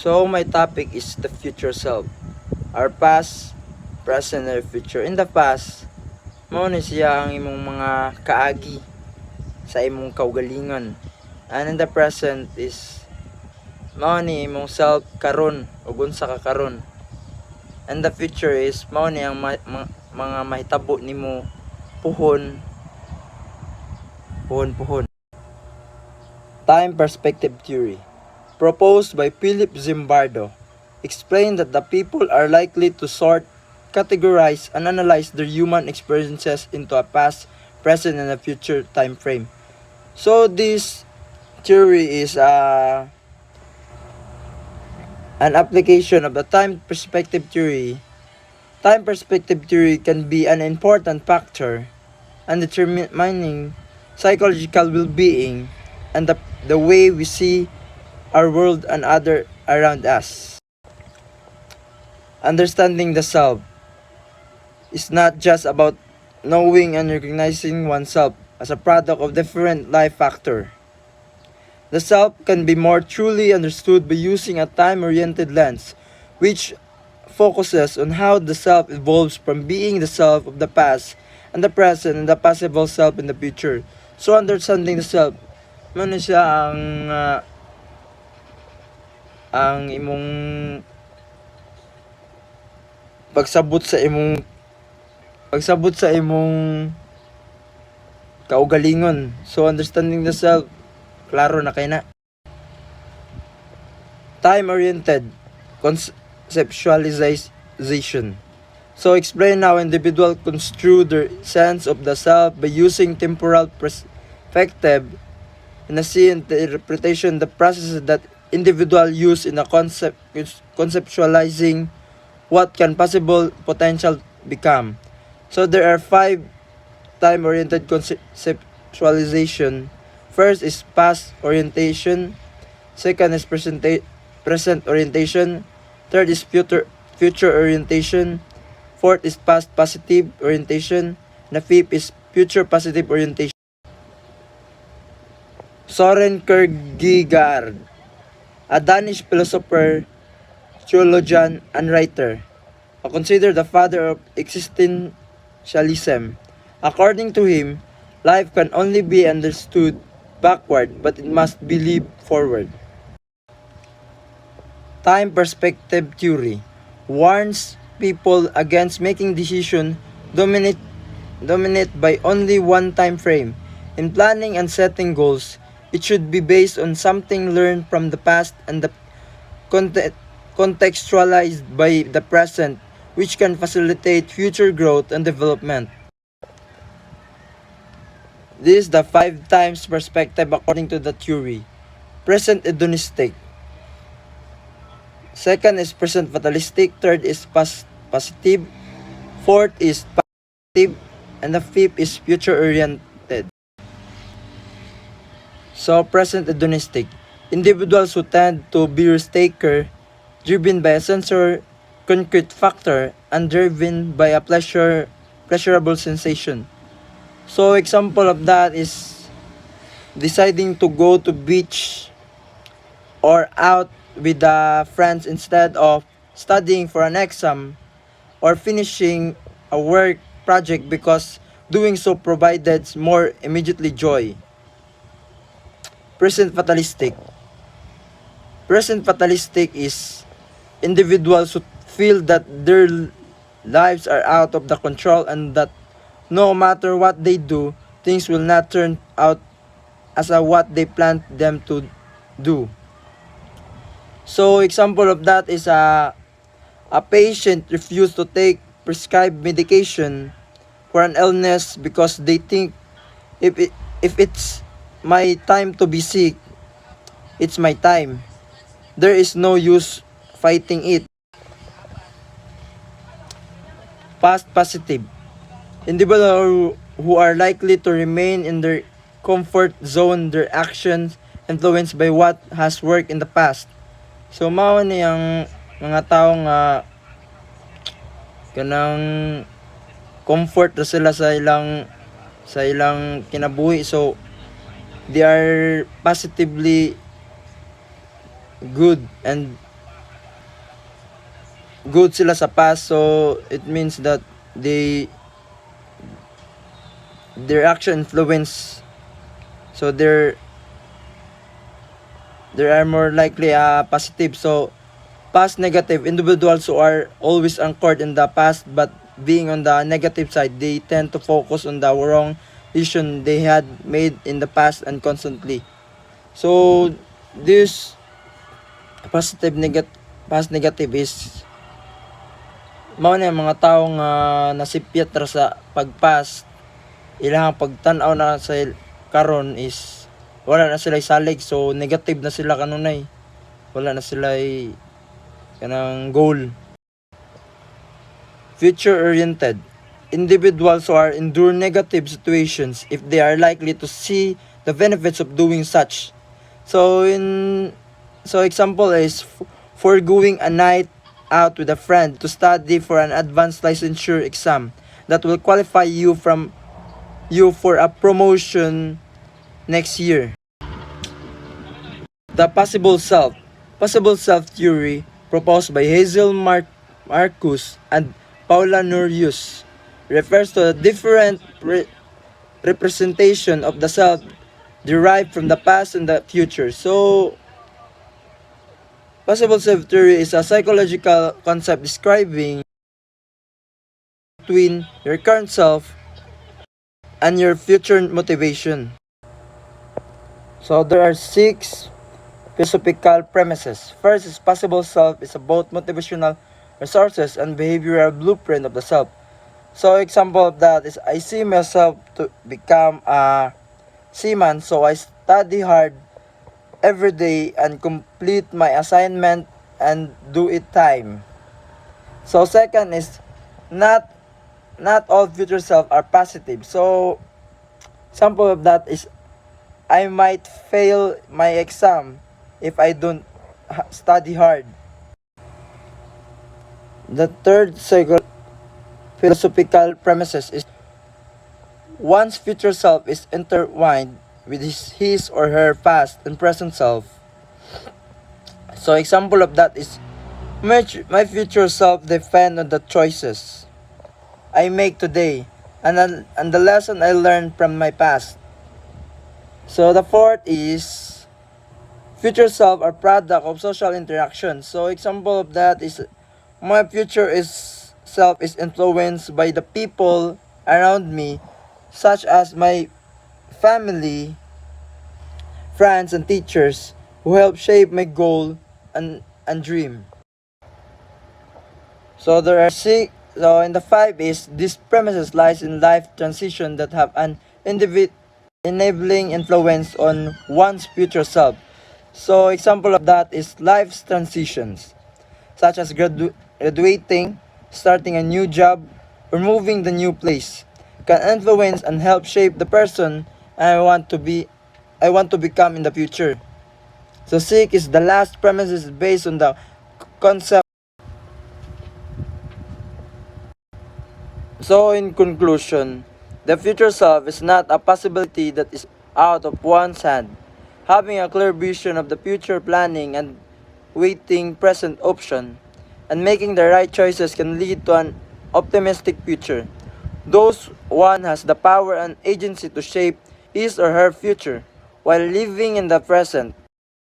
So my topic is the future self. Our past, present, and future. In the past, mao ni siya ang imong mga kaagi sa imong kaugalingon. And in the present is mao ni imong self karon ug unsa ka karon. And the future is mao ni ang mga mahitabo nimo puhon. Time perspective theory, proposed by Philip Zimbardo, explained that the people are likely to sort, categorize, and analyze their human experiences into a past, present, and a future time frame. So this theory is an application of the time perspective theory. Time perspective theory can be an important factor in determining psychological well-being and the way we see our world and other around us. Understanding the self is not just about knowing and recognizing oneself as a product of different life factors. The self can be more truly understood by using a time-oriented lens, which focuses on how the self evolves from being the self of the past and the present and the possible self in the future. So understanding the self, ano siya ang imong pagsabot sa imong kaugalingon. So understanding the self, klaro na kay na. Time-oriented conceptualization. So explain how individuals construe their sense of the self by using temporal perspective in a sea interpretation, the processes that individual use in a conceptualizing what can possible potential become. So there are 5 time-oriented conceptualization. First is past orientation. Second is present orientation. Third is future orientation. Fourth is past positive orientation. And the fifth is future positive orientation. Soren Kierkegaard, a Danish philosopher, theologian, and writer, considered the father of existentialism. According to him, life can only be understood backward, but it must be lived forward. Time perspective theory warns people against making decisions dominate by only one time frame. In planning and setting goals, it should be based on something learned from the past and the contextualized by the present, which can facilitate future growth and development. This is the 5 times perspective according to the theory. Present hedonistic. Second is present fatalistic. Third is positive. Fourth is positive. And the fifth is future oriented. So, present hedonistic. Individuals who tend to be risk-taker, driven by a sensor concrete factor, and driven by a pleasurable sensation. So, example of that is deciding to go to beach or out with friends instead of studying for an exam or finishing a work project because doing so provided more immediately joy. Present fatalistic. Present fatalistic is individuals who feel that their lives are out of the control and that no matter what they do, things will not turn out as what they planned them to do. So example of that is a patient refused to take prescribed medication for an illness because they think if it's my time to be sick, it's my time. There is no use fighting it. Past positive. Individuals who are likely to remain in their comfort zone, their actions influenced by what has worked in the past. So mao ni ang mga tao nga kanang comfort ra sila sa ilang kinabuhi, so they are positively good and good sila sa past, so it means that their action influence, so they are more likely positive. So past negative, individuals who are always anchored in the past but being on the negative side, they tend to focus on the wrong decision they had made in the past and constantly. So this past negative is mao na yung mga taong nasipyat ra sa pagpast, ilang pagtan-aw na sa karon is wala na sila salig, so negative na sila kanunay, wala na sila kanang goal. Future oriented, individuals who are endure negative situations if they are likely to see the benefits of doing such. So example is foregoing a night out with a friend to study for an advanced licensure exam that will qualify you for a promotion next year. The possible self theory proposed by Hazel Marcus and Paula Nurius refers to a different representation of the self derived from the past and the future. So possible self theory is a psychological concept describing between your current self and your future motivation. So there are 6 philosophical premises. First is possible self is about motivational resources and behavioral blueprint of the self. So example of that is I see myself to become a seaman, so I study hard every day and complete my assignment and do it time. So second is not all future self are positive. So example of that is I might fail my exam if I don't study hard. The third philosophical premises is one's future self is intertwined with his or her past and present self. So example of that is my future self depend on the choices I make today and the lesson I learned from my past. So the fourth is future self are product of social interaction. So example of that is my future self is influenced by the people around me, such as my family, friends, and teachers who help shape my goal and dream. So there are 6. So in the 5 is this premises lies in life transition that have an enabling influence on one's future self. So example of that is life's transitions, such as graduating, starting a new job, or moving the new place, can influence and help shape the person I want to become in the future. So 6 is the last premises based on the concept. So in conclusion, the future self is not a possibility that is out of one's hand. Having a clear vision of the future, planning and weighting present option, and making the right choices can lead to an optimistic future. Thus, one has the power and agency to shape his or her future while living in the present.